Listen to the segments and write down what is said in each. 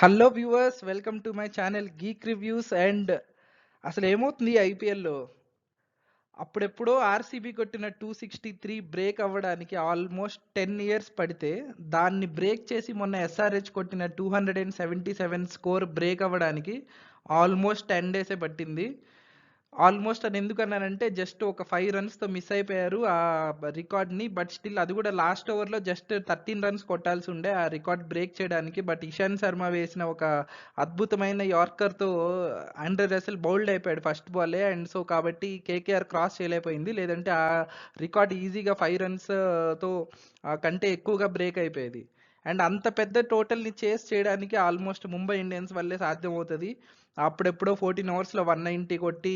Hello viewers, welcome to my channel geek reviews. And అసలు ఏమవుతుంది ఐపీఎల్లో? అప్పుడెప్పుడో ఆర్సీబీ కొట్టిన 263 బ్రేక్ అవ్వడానికి ఆల్మోస్ట్ 10 ఇయర్స్ పడితే, దాన్ని బ్రేక్ చేసి మొన్న ఎస్ఆర్హెచ్ కొట్టిన 277 స్కోర్ బ్రేక్ అవ్వడానికి ఆల్మోస్ట్ 10 డేసే పట్టింది. ఆల్మోస్ట్ అని ఎందుకన్నానంటే, జస్ట్ ఒక 5 రన్స్తో మిస్ అయిపోయారు ఆ రికార్డ్ని. బట్ స్టిల్ అది కూడా లాస్ట్ ఓవర్లో జస్ట్ 13 రన్స్ కొట్టాల్సి ఉండే ఆ రికార్డ్ బ్రేక్ చేయడానికి. బట్ ఇషాంత్ శర్మ వేసిన ఒక అద్భుతమైన యార్కర్తో ఆండ్రే రసెల్ బౌల్డ్ అయిపోయాడు ఫస్ట్ బాలే. అండ్ సో కాబట్టి కేకేఆర్ క్రాస్ చేయలేకపోయింది, లేదంటే ఆ రికార్డ్ ఈజీగా 5 రన్స్తో కంటే ఎక్కువగా బ్రేక్ అయిపోయేది. అండ్ అంత పెద్ద టోటల్ని చేస్ చేయడానికి ఆల్మోస్ట్ ముంబై ఇండియన్స్ వల్లే సాధ్యమవుతుంది. అప్పుడెప్పుడో 14 అవర్స్లో 190 కొట్టి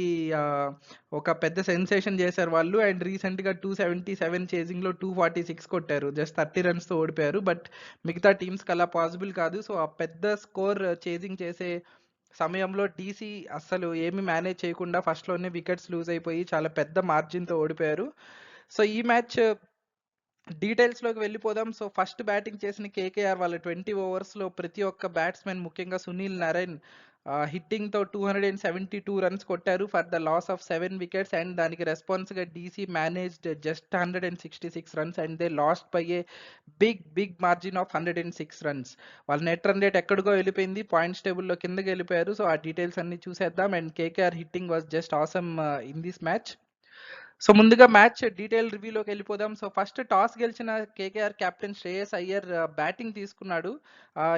ఒక పెద్ద సెన్సేషన్ చేశారు వాళ్ళు. అండ్ రీసెంట్గా 277 చేజింగ్లో 246 కొట్టారు, జస్ట్ 30 రన్స్తో ఓడిపోయారు. బట్ మిగతా టీమ్స్కి అలా పాసిబుల్ కాదు. సో ఆ పెద్ద స్కోర్ చేజింగ్ చేసే సమయంలో డీసీ అస్సలు ఏమి మేనేజ్ చేయకుండా ఫస్ట్లోనే వికెట్స్ లూజ్ అయిపోయి చాలా పెద్ద మార్జిన్తో ఓడిపోయారు. సో ఈ మ్యాచ్ డీటెయిల్స్లోకి వెళ్ళిపోదాం. సో ఫస్ట్ బ్యాటింగ్ చేసిన కేకేఆర్ వాళ్ళ 20 ఓవర్స్లో ప్రతి ఒక్క బ్యాట్స్మెన్, ముఖ్యంగా సునీల్ నారాయణ్ హిట్టింగ్తో 272 రన్స్ కొట్టారు for the loss of 7 wickets. And దానికి రెస్పాన్స్గా DC managed just 166 runs and they lost by a big margin of 106 runs. వాళ్ళ నెట్ రన్ రేట్ ఎక్కడికో వెళ్ళిపోయింది, పాయింట్స్ టేబుల్లో కిందకి వెళ్ళిపోయారు. సో ఆ డీటెయిల్స్ అన్ని చూసేద్దాం. And KKR hitting was just awesome in this match. So ముందుగా మ్యాచ్ డీటెయిల్ రివ్యూలోకి వెళ్ళిపోదాం. సో ఫస్ట్ టాస్ గెలిచిన KKR captain Shreyas Iyer batting తీసుకున్నాడు.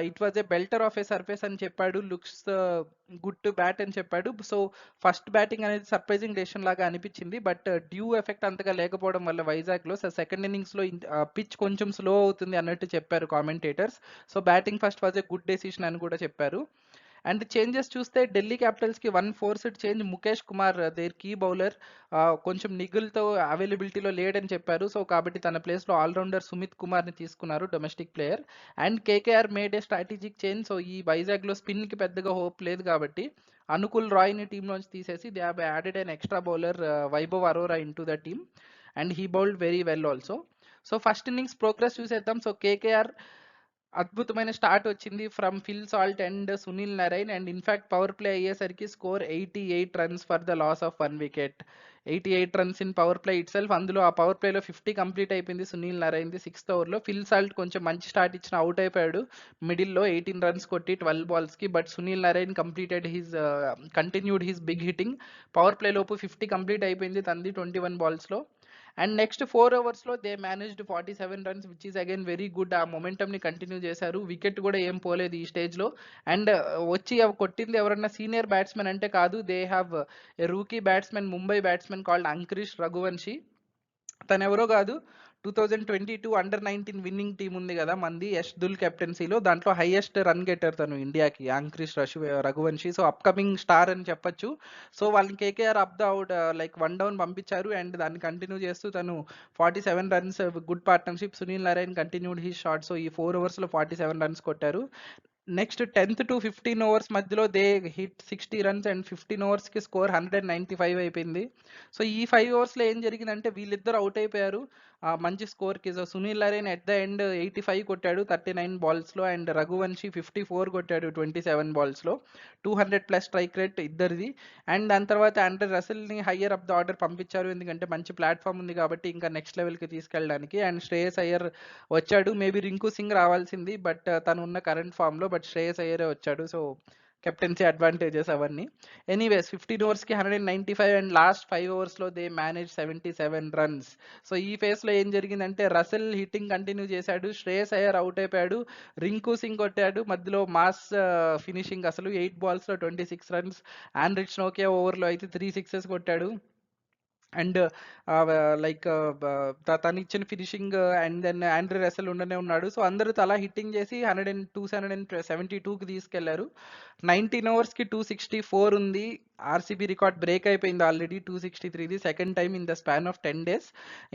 It was a belter of a surface అని చెప్పాడు, లుక్స్ గుడ్ టు బ్యాట్ అని చెప్పాడు. సో ఫస్ట్ బ్యాటింగ్ అనేది సర్ప్రైజింగ్ డెసిషన్ లాగా అనిపించింది. బట్ డ్యూ ఎఫెక్ట్ అంతగా లేకపోవడం వల్ల వైజాగ్లో సెకండ్ ఇన్నింగ్స్లో పిచ్ కొంచెం స్లో అవుతుంది అన్నట్టు చెప్పారు commentators. So batting first was a good decision అని కూడా చెప్పారు. అండ్ చేంజెస్ చూస్తే ఢిల్లీ క్యాపిటల్స్కి 1 forced change. Mukesh Kumar their key bowler కొంచెం నిగుల్తో అవైలబిలిటీలో లేడని చెప్పారు. సో కాబట్టి తన ప్లేస్లో ఆల్రౌండర్ సుమిత్ కుమార్ని తీసుకున్నారు, domestic player. And KKR made A strategic change. So ఈ వైజాగ్లో స్పిన్కి పెద్దగా హోప్ లేదు కాబట్టి అనుకుల్ రాయ్ని టీంలోంచి తీసేసి they have added an extra bowler Vaibhav Arora in to the team. And he bowled very well also. So first innings progress చూసేద్దాం. సో కేకేఆర్ అద్భుతమైన స్టార్ట్ వచ్చింది from Phil Salt and Sunil Narayan. And in fact power play అయ్యేసరికి score 88 runs for the loss of 1 wicket. 88 runs in power play itself. అందులో ఆ power ప్లేలో 50 complete అయిపోయింది Sunil నారాయణ్ది 6th ఓవర్లో. Phil Salt కొంచెం మంచి స్టార్ట్ ఇచ్చిన అవుట్ అయిపోయాడు మిడిల్లో 18 రన్స్ కొట్టి 12 బాల్స్కి. But Sunil Narayan completed continued his big hitting. Power play లోపు 50 కంప్లీట్ అయిపోయింది తంది 21 బాల్స్లో. అండ్ నెక్స్ట్ 4 ఓవర్స్లో they managed 47 runs which is again very good. ఆ మొమెంటమ్ని కంటిన్యూ చేశారు, వికెట్ కూడా ఏం పోలేదు ఈ స్టేజ్లో. అండ్ వచ్చి కొట్టింది ఎవరన్నా సీనియర్ బ్యాట్స్మెన్ అంటే కాదు, they have a rookie batsmen, Mumbai batsmen called Angkrish Raghuvanshi. తను ఎవరో కాదు, 2022 అండర్-19 విన్నింగ్ టీం ఉంది కదా మంది, యష్దుల్ కెప్టెన్సీలో, దాంట్లో హైయెస్ట్ రన్ గెటర్ తను ఇండియాకి, Angkrish Raghuvanshi. So upcoming star అని చెప్పొచ్చు. సో వాళ్ళని KKR up the out like 1 down పంపించారు. అండ్ దాన్ని కంటిన్యూ చేస్తూ తను 47 runs, good partnership. Sunil Narayan continued he shot. So ఈ 4 ఓవర్స్లో 47 రన్స్ కొట్టారు. నెక్స్ట్ 10th to 15 ఓవర్స్ మధ్యలో దే హిట్ 60 రన్స్ అండ్ 15 ఓవర్స్కి స్కోర్ 195 అయిపోయింది. సో ఈ 5 ఓవర్స్లో ఏం జరిగిందంటే వీళ్ళిద్దరు అవుట్ అయిపోయారు మంచి స్కోర్కి. So Sunil Narayan at the end 85 కొట్టాడు 39 బాల్స్లో. అండ్ రఘువంశీ 54 కొట్టాడు 27 బాల్స్లో. 200+ స్ట్రైక్ రేట్ ఇద్దరిది. అండ్ దాని తర్వాత ఆండ్రే రసెల్ని హయ్యర్ అప్ ద ఆర్డర్ పంపించారు, ఎందుకంటే మంచి ప్లాట్ఫామ్ ఉంది కాబట్టి ఇంకా నెక్స్ట్ లెవెల్కి తీసుకెళ్ళడానికి. అండ్ శ్రేయస్ అయ్యర్ వచ్చాడు. మేబీ రింకు సింగ్ రావాల్సింది, బట్ తను ఉన్న కరెంట్ ఫామ్లో. బట్ శ్రేయస్ అయ్యరే వచ్చాడు. సో కెప్టెన్సీ అడ్వాంటేజెస్ అవన్నీ. ఎనీవేస్ 15 ఓవర్స్కి 195 అండ్ లాస్ట్ 5 ఓవర్స్లో దే మేనేజ్ 77 రన్స్. సో ఈ ఫేస్లో ఏం జరిగిందంటే రసెల్ హిట్టింగ్ కంటిన్యూ చేశాడు, శ్రేయస్ అయ్యర్ అవుట్ అయిపోయాడు, రింకు సింగ్ కొట్టాడు మధ్యలో మాస్ ఫినిషింగ్ అసలు 8 బాల్స్లో 26 రన్స్. ఆండ్రిచ్ నోకియా ఓవర్లో అయితే 3 సిక్సెస్ కొట్టాడు. అండ్ లైక్ తను ఇచ్చిన finishing and then Andre Russell ఉండనే ఉన్నాడు. సో అందరూ తలా హిట్టింగ్ చేసి 272కి తీసుకెళ్లారు. 19 ఓవర్స్కి 264 ఉంది. ఆర్సీబీ రికార్డ్ బ్రేక్ అయిపోయింది ఆల్రెడీ 263ది, second time in the span of 10 days.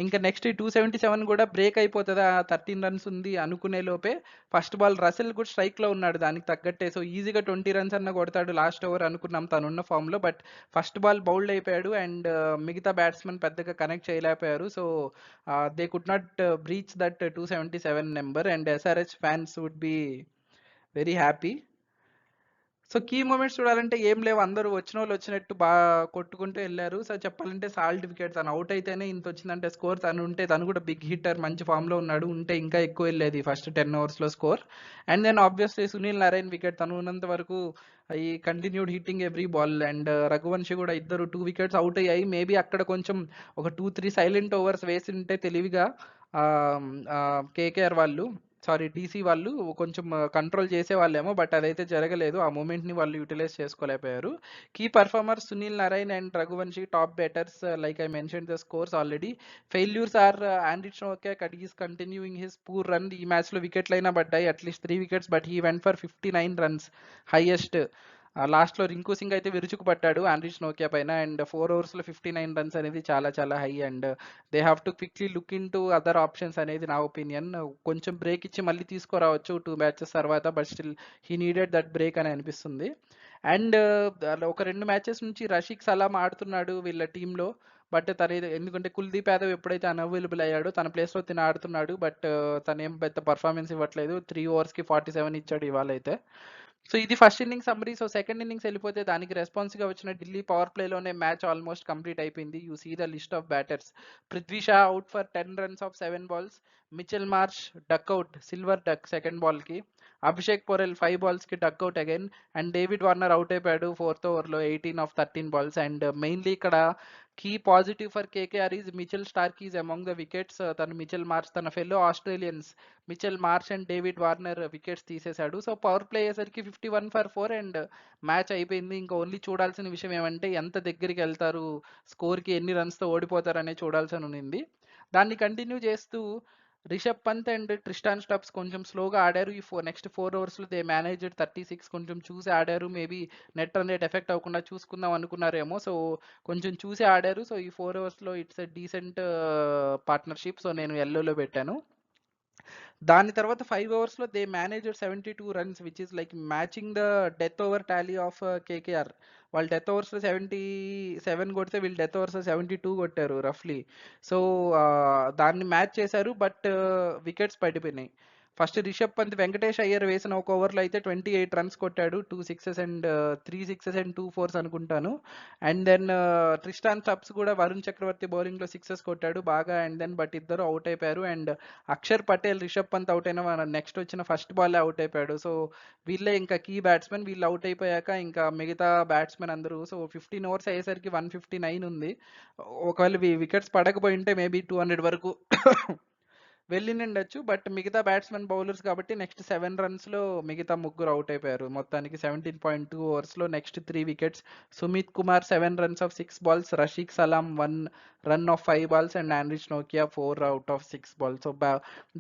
ఇంకా నెక్స్ట్ 277 కూడా బ్రేక్ అయిపోతుందా, 13 రన్స్ ఉంది అనుకునే లోపే ఫస్ట్ బాల్ రసెల్ కూడా స్ట్రైక్లో ఉన్నాడు దానికి తగ్గట్టే. సో ఈజీగా 20 రన్స్ అన్న కొడతాడు లాస్ట్ ఓవర్ అనుకున్నాం తనున్న ఫామ్లో. బట్ ఫస్ట్ బాల్ బౌల్డ్ అయిపోయాడు అండ్ మిగతా బ్యాట్స్మెన్ పెద్దగా కనెక్ట్ చేయలేకపోయారు. So they could not breach that 277 number. And SRH fans would be very happy. So key moments చూడాలంటే ఏం లేవు. అందరూ వచ్చినోళ్ళు వచ్చినట్టు కొట్టుకుంటూ ఎళ్లారు. సో చెప్పాలంటే సాల్ట్ వికెట్ తను ఔట్ అయితేనే ఇంతొచ్చిందంటే స్కోర్. తను కూడా బిగ్ హిట్టర్ మంచి ఫామ్‌లో ఉన్నాడు. ఉంటే ఇంకా ఎక్కువ ఎళ్ళేది ఫస్ట్ 10 ఓవర్స్‌లో score. And then obviously Sunil Narayan wicket తను ఉన్నంత వరకు ఈ continued hitting every ball. And Raghuvanshi కూడా ఇద్దరు 2 వికెట్స్ ఔట్ అయ్యాయి. మేబీ అక్కడ కొంచెం ఒక 2, 3 సైలెంట్ ఓవర్స్ వేసుంటే తెలివిగా కేకేఆర్ వాళ్ళు డీసీ వాళ్ళు కొంచెం కంట్రోల్ చేసేవాళ్ళేమో. బట్ అదైతే జరగలేదు. ఆ మూమెంట్‌ని వాళ్ళు యుటిలైజ్ చేసుకోలేకపోయారు. Key performers Sunil Narayan and Raghuvanshi top batters. Like I mentioned the scores already. Failures are Anrich నోవాక్ is continuing his poor run. ఈ మ్యాచ్‌లో వికెట్లైనా పడ్డాయి. At least 3 wickets but he went for 59 runs highest. లాస్ట్‌లో రింకు సింగ్ అయితే విరుచుకుపడ్డాడు ఆండ్రిచ్ నోకియా పైన. అండ్ 4 ఓవర్స్‌లో 59 రన్స్ అనేది చాలా చాలా high. And they have to quickly look into other options అనేది నా ఒపీనియన్. కొంచెం బ్రేక్ ఇచ్చి మళ్ళీ తీసుకురావచ్చు 2 మ్యాచెస్ తర్వాత. But still he needed that break అని అనిపిస్తుంది. అండ్ ఒక 2 మ్యాచెస్ నుంచి రషీద్ సలాం ఆడుతున్నాడు వీళ్ళ టీంలో. బట్ ఎందుకంటే కుల్దీప్ యాదవ్ ఎప్పుడైతే అన్అవైలబుల్ అయ్యాడో తన ప్లేస్‌లో తిను ఆడుతున్నాడు. బట్ తనేం పెద్ద పర్ఫార్మెన్స్ ఇవ్వట్లేదు. 3 ఓవర్స్‌కి 47 ఇచ్చాడు ఇవాళైతే. సో ఇది first inning summary. So second innings వెళ్ళిపోతే దానికి రెస్పాన్స్గా వచ్చిన ఢిల్లీ పవర్ ప్లేలోనే మ్యాచ్ ఆల్మోస్ట్ కంప్లీట్ అయిపోయింది. You see the list of batters. Prithvi Shaw out for 10 runs of 7 balls. Mitchell Marsh duck out, silver duck second బాల్కి. అభిషేక్ పొరెల్ 5 balls-కి duck out again. And David Warner out అయిపోయాడు 4th ఓవర్లో 18 ఆఫ్ 13 balls. అండ్ మెయిన్లీ ఇక్కడ key positive for KKR is Mitchell Starc is among the wickets. తను Mitchell Marsh తన fellow Australians Mitchell Marsh and David Warner wickets తీసేశాడు. So power play అయ్యేసరికి 51 for 4 and match అయిపోయింది. ఇంకా only చూడాల్సిన విషయం ఏమంటే ఎంత దగ్గరికి వెళ్తారు, స్కోర్కి ఎన్ని రన్స్తో ఓడిపోతారనే చూడాల్సి ఉంది. దాన్ని కంటిన్యూ చేస్తూ Rishabh Pant and Tristan Stubbs కొంచెం స్లోగా ఆడారు. ఈ నెక్స్ట్ 4 ఓవర్స్లో దే మేనేజ్డ్ 36. కొంచెం చూసి ఆడారు. Maybe net run rate effect అవ్వకుండా చూసుకుందాం అనుకున్నారేమో. సో కొంచెం చూసి ఆడారు. సో ఈ 4 ఓవర్స్లో it's a decent partnership. So నేను ఎల్లోలో పెట్టాను. దాని తర్వాత 5 ఓవర్స్లో they managed 72 runs which is like matching the death over tally of KKR. వాళ్ళు డెత్ ఓవర్స్లో 77 కొడితే వీళ్ళు డెత్ ఓవర్స్లో 72 కొట్టారు రఫ్లీ. సో దాన్ని మ్యాచ్ చేశారు. బట్ వికెట్స్ పడిపోయినాయి. ఫస్ట్ రిషబ్ పంత్ వెంకటేష్ అయ్యర్ వేసిన ఒక ఓవర్లో అయితే 28 రన్స్ కొట్టాడు. 2 6s and 3 6s and 2 4s అనుకుంటాను. అండ్ దెన్ ట్రిస్టాన్ స్టబ్స్ కూడా వరుణ్ చక్రవర్తి బౌలింగ్లో 6s కొట్టాడు బాగా. అండ్ దెన్ బట్ ఇద్దరు అవుట్ అయిపోయారు. అండ్ అక్షర్ పటేల్ రిషబ్ పంత్ అవుట్ అయిన నెక్స్ట్ వచ్చిన ఫస్ట్ బాల్ అవుట్ అయిపోయాడు. సో వీళ్ళే ఇంకా కీ బ్యాట్స్మెన్. వీళ్ళు అవుట్ అయిపోయాక ఇంకా మిగతా బ్యాట్స్మెన్ అందరూ. సో 15 ఓవర్స్ అయ్యేసరికి 159 ఉంది. ఒకవేళ వికెట్స్ పడకపోయి ఉంటే మేబీ 200 వరకు వెళ్ళిండొచ్చు. బట్ మిగతా బ్యాట్స్మెన్ బౌలర్స్ కాబట్టి నెక్స్ట్ 7 రన్స్లో మిగతా ముగ్గురు అవుట్ అయిపోయారు. మొత్తానికి 17.2 ఓవర్స్లో next 3 wickets. Sumit Kumar 7 runs of 6 balls. Rashid Salam 1 run of 5 balls. And Anrich నోకియా 4 out of 6 balls. సో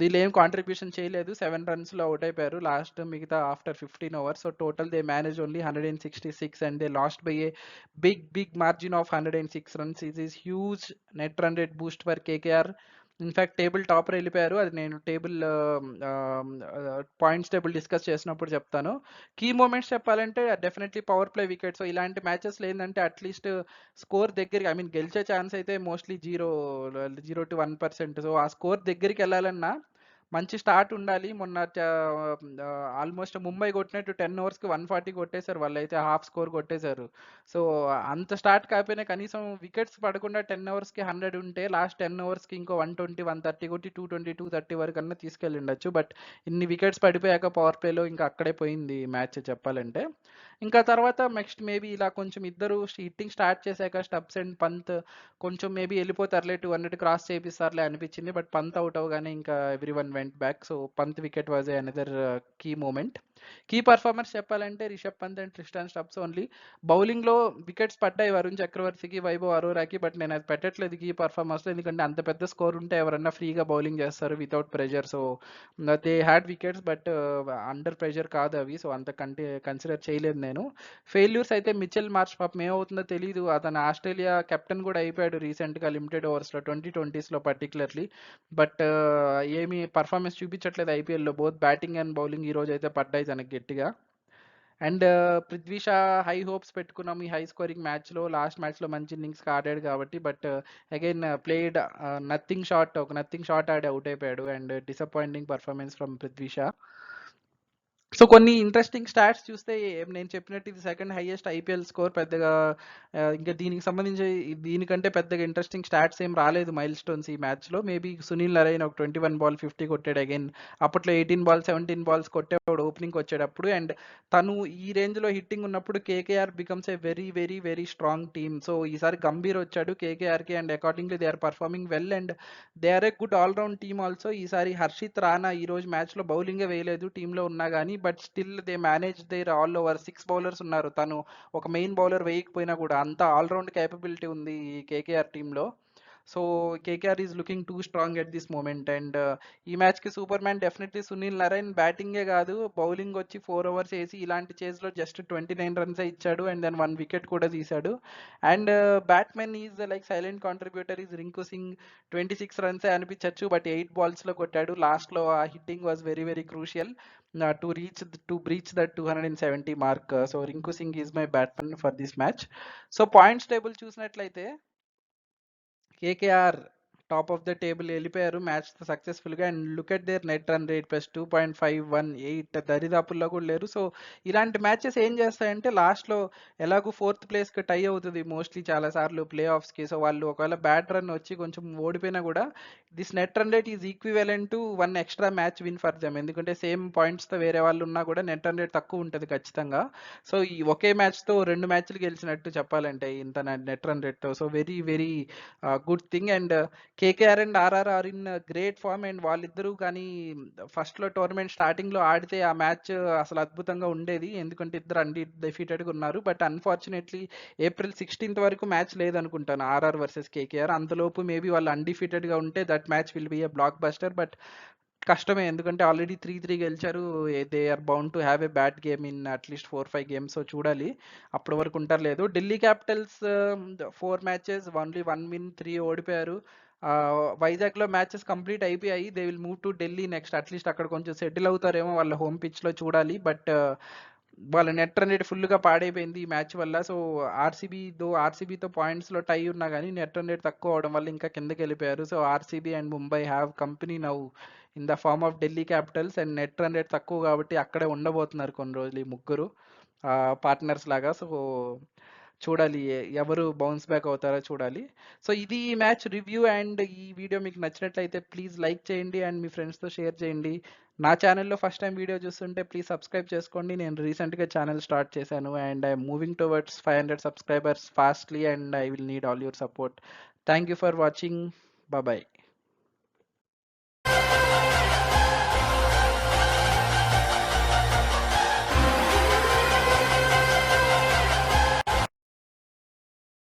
వీళ్ళు ఏం కాంట్రిబ్యూషన్ చేయలేదు. 7 runsలో అవుట్ అయిపోయారు లాస్ట్ మిగతా after 15 overs. So total they manage only 166 and they lost by a big margin of 106 runs. It is huge net run rate boost for KKR. In fact table topper వెళ్ళిపోయారు. అది నేను table points table discuss చేసినప్పుడు చెప్తాను. కీ మూమెంట్స్ చెప్పాలంటే definitely power play wicket. So ఇలాంటి మ్యాచెస్లో ఏంటంటే అట్లీస్ట్ స్కోర్ దగ్గరికి గెలిచే ఛాన్స్ అయితే మోస్ట్లీ 0 to 1%. సో ఆ స్కోర్ దగ్గరికి వెళ్ళాలన్నా మంచి స్టార్ట్ ఉండాలి. మొన్న ఆల్మోస్ట్ ముంబై కొట్టినట్టు 10 ఓవర్స్కి 140 కొట్టేశారు. వాళ్ళైతే హాఫ్ స్కోర్ కొట్టేశారు. సో అంత స్టార్ట్ కాకపోయినా కనీసం వికెట్స్ పడకుండా 10 ఓవర్స్కి 100 ఉంటే లాస్ట్ 10 ఓవర్స్కి ఇంకో 120 130 కొట్టి 220 230 వరకు అన్నా తీసుకెళ్ళిండొచ్చు. బట్ ఇన్ని వికెట్స్ పడిపోయాక పవర్ ప్లేలో ఇంకా అక్కడే పోయింది మ్యాచ్ చెప్పాలంటే. ఇంకా తర్వాత నెక్స్ట్ మేబీ ఇలా కొంచెం ఇద్దరు హిట్టింగ్ స్టార్ట్ చేశాక స్టబ్స్ అండ్ పంత్ కొంచెం మేబీ వెళ్ళిపోతారులే 200 క్రాస్ చేపిస్తారులే అనిపించింది. బట్ పంత్ అవుట్ అవగానే ఇంకా everyone went back. So Pant wicket was another key moment. Key performers చెప్పాలంటే Rishabh Pant and Tristan Stubbs only. బౌలింగ్లో వికెట్స్ పడ్డాయి వరుణ్ చక్రవర్తికి, వైభవ్ అరోరాకి. బట్ నేను అది పెట్టట్లేదు కీ పర్ఫార్మర్స్లో. ఎందుకంటే అంత పెద్ద స్కోర్ ఉంటే ఎవరన్నా ఫ్రీగా బౌలింగ్ చేస్తారు without pressure. So they had wickets but under pressure కాదు అవి. సో అంత కన్సిడర్ చేయలేదు నేను. ఫెయిల్యూర్స్ అయితే మిచెల్ మార్ష్ పాపం ఏమవుతుందో తెలియదు. అతను ఆస్ట్రేలియా కెప్టెన్ కూడా అయిపోయాడు రీసెంట్గా లిమిటెడ్ ఓవర్స్లో 2020sలో పర్టికులర్లీ. బట్ ఏమీ పర్ఫార్మెన్స్ చూపించట్లేదు ఐపీఎల్లో. బోత్ బ్యాటింగ్ అండ్ బౌలింగ్ ఈ రోజు అయితే పడ్డాయి తనకి గట్టిగా. And Prithvi Shah high hopes పెట్టుకున్నాం ఈ హై స్కోరింగ్ మ్యాచ్లో. లాస్ట్ మ్యాచ్లో మంచి ఇన్నింగ్స్ ఆడాడు కాబట్టి. బట్ అగైన్ ప్లేడ్ ఒక నథింగ్ షాట్ ఆడి అవుట్ అయిపోయాడు. And disappointing performance from Prithvi Shah. So కొన్ని ఇంట్రెస్టింగ్ స్టాట్స్ చూస్తే నేను చెప్పినట్టు ఇది సెకండ్ హైయెస్ట్ ఐపీఎల్ స్కోర్. పెద్దగా ఇంకా దీనికి సంబంధించి దీనికంటే పెద్దగా ఇంట్రెస్టింగ్ స్టాట్స్ ఏం రాలేదు మైల్ స్టోన్స్ ఈ మ్యాచ్లో. మేబీ సునీల్ నరైన్ ఒక 21 బాల్ 50 కొట్టాడు అగైన్. అప్పట్లో 18 బాల్ 17 బాల్స్ కొట్టేవాడు ఓపెనింగ్ వచ్చేటప్పుడు. అండ్ తను ఈ రేంజ్లో హిట్టింగ్ ఉన్నప్పుడు KKR becomes a very very very strong team. So ఈసారి గంభీర్ వచ్చాడు కేకేఆర్కి and accordingly they are performing well and they are a good all round team also. ఈసారి హర్షిత్ రాణా ఈ రోజు మ్యాచ్లో బౌలింగే వేయలేదు టీంలో ఉన్నా కానీ, but still they manage there all over 6 bowlers ఉన్నారు. తను ఒక మెయిన్ బౌలర్ వేయకపోయినా కూడా అంత ఆల్రౌండ్ కేపబిలిటీ ఉంది ఈ కేకేఆర్ టీంలో. So KKR is looking too strong at this moment. And ఈ మ్యాచ్కి super man definitely Sunil Narine. బ్యాటింగే కాదు బౌలింగ్ వచ్చి 4 ఓవర్స్ వేసి ఇలాంటి చేజ్లో జస్ట్ 29 రన్సే ఇచ్చాడు అండ్ దెన్ 1 వికెట్ కూడా తీశాడు. And batsmen is like silent contributor is Rinku Singh. 26 రన్సే అనిపించవచ్చు బట్ 8 బాల్స్లో కొట్టాడు. లాస్ట్లో ఆ hitting was very very crucial to breach that 270 mark. So Rinku Singh is my batsman for this match. So points table చూసినట్లయితే KKR top of the table వెళ్ళిపోయారు match సక్సెస్ఫుల్గా. And look at there net run rate plus 2.518 దరిదాపుల్లో కూడా లేరు. So ఇలాంటి matches ఏం చేస్తాయంటే లాస్ట్లో ఎలాగూ 4th ప్లేస్కి టై అవుతుంది మోస్ట్లీ చాలాసార్లు ప్లే ఆఫ్స్కి. సో వాళ్ళు ఒకవేళ బ్యాట్ రన్ వచ్చి కొంచెం ఓడిపోయినా కూడా this net run rate is equivalent to 1 extra match win for them. ఎందుకంటే సేమ్ పాయింట్స్తో వేరే వాళ్ళు ఉన్నా కూడా నెట్ రన్ రేట్ తక్కువ ఉంటుంది ఖచ్చితంగా. సో ఈ ఒకే మ్యాచ్తో 2 మ్యాచ్లు గెలిచినట్టు చెప్పాలంటే ఇంత నెట్ రన్ రేట్తో. So very very good thing. And KKR and RR are in great form. And వాళ్ళిద్దరూ కానీ ఫస్ట్లో టోర్నమెంట్ స్టార్టింగ్లో ఆడితే ఆ మ్యాచ్ అసలు అద్భుతంగా ఉండేది, ఎందుకంటే ఇద్దరు అన్డిఫీటెడ్గా ఉన్నారు. బట్ అన్ఫార్చునేట్లీ April 16th వరకు మ్యాచ్ లేదనుకుంటాను ఆర్ఆర్ వర్సెస్ కేకేఆర్. అంతలోపు మేబీ వాళ్ళు అన్డిఫీటెడ్గా ఉంటే that match will be a blockbuster. But కష్టమే ఎందుకంటే ఆల్రెడీ 3-3 గెలిచారు. They are bound to have a bad game in at least 4-5 games. So చూడాలి అప్పటి వరకు ఉంటారు లేదు. Delhi capitals 4 matches only 1 win 3 ఓడిపోయారు. వైజాగ్లో మ్యాచెస్ కంప్లీట్ అయిపోయాయి. They will move to Delhi next. At least అక్కడ కొంచెం సెటిల్ అవుతారేమో వాళ్ళ హోమ్ పిచ్లో చూడాలి. బట్ వాళ్ళ నెట్ రన్ రేట్ ఫుల్గా పాడైపోయింది ఈ మ్యాచ్ వల్ల. సో ఆర్సీబీతో పాయింట్స్లో టై ఉన్నా కానీ నెట్ రన్ రేట్ తక్కువ అవడం వల్ల ఇంకా కిందకి వెళ్ళిపోయారు. So RCB and Mumbai have company now in the form of Delhi capitals. And net run rate తక్కువ కాబట్టి అక్కడే ఉండబోతున్నారు కొన్ని రోజులు ఈ ముగ్గురు పార్ట్నర్స్ లాగా. సో చూడాలి ఎవరు బౌన్స్ బ్యాక్ అవుతారో చూడాలి. సో ఇది ఈ మ్యాచ్ రివ్యూ. అండ్ ఈ వీడియో మీకు నచ్చినట్లయితే ప్లీజ్ లైక్ చేయండి అండ్ మీ ఫ్రెండ్స్తో షేర్ చేయండి. నా ఛానల్లో ఫస్ట్ టైం వీడియో చూస్తుంటే ప్లీజ్ సబ్స్క్రైబ్ చేసుకోండి. నేను రీసెంట్గా ఛానల్ స్టార్ట్ చేశాను and I'm moving towards 500 subscribers fastly and I will need all your support. Thank you for watching. Bye.